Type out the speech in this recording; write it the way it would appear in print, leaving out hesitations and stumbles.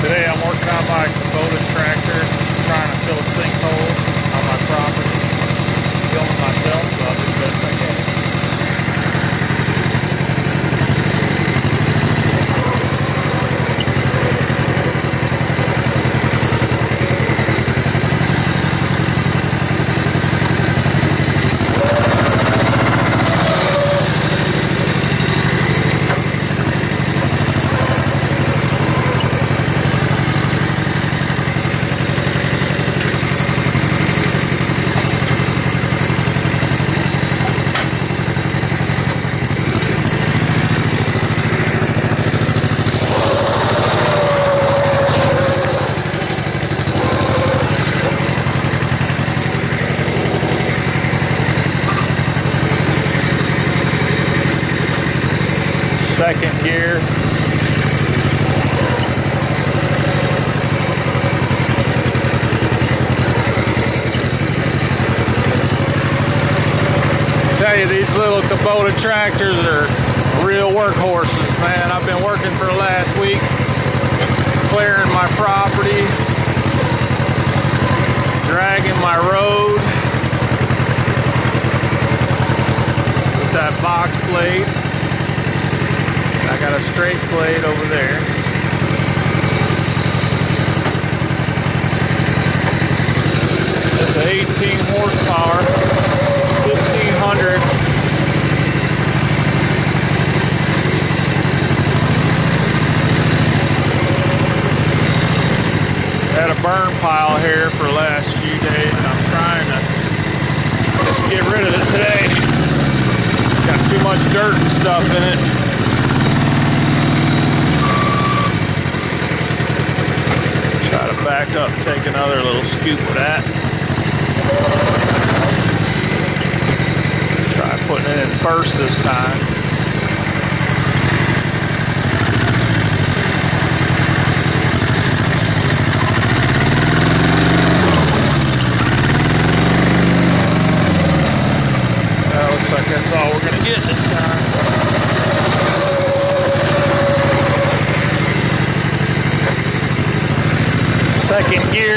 Today I'm working on my Kubota tractor, trying to fill a sinkhole on my property. Filming myself, so I'll do the best I can. Second gear. Tell you, these little Kubota tractors are real workhorses, man. I've been working for the last week, clearing my property, dragging my road with that box blade. I got a straight blade over there. It's an 18 horsepower, 1500. Had a burn pile here for the last few days, and I'm trying to just get rid of it today. Got too much dirt and stuff in it. Try to back up, take another little scoop of that. Try putting it in first this time. Looks like that's all we're gonna get this time. Second gear.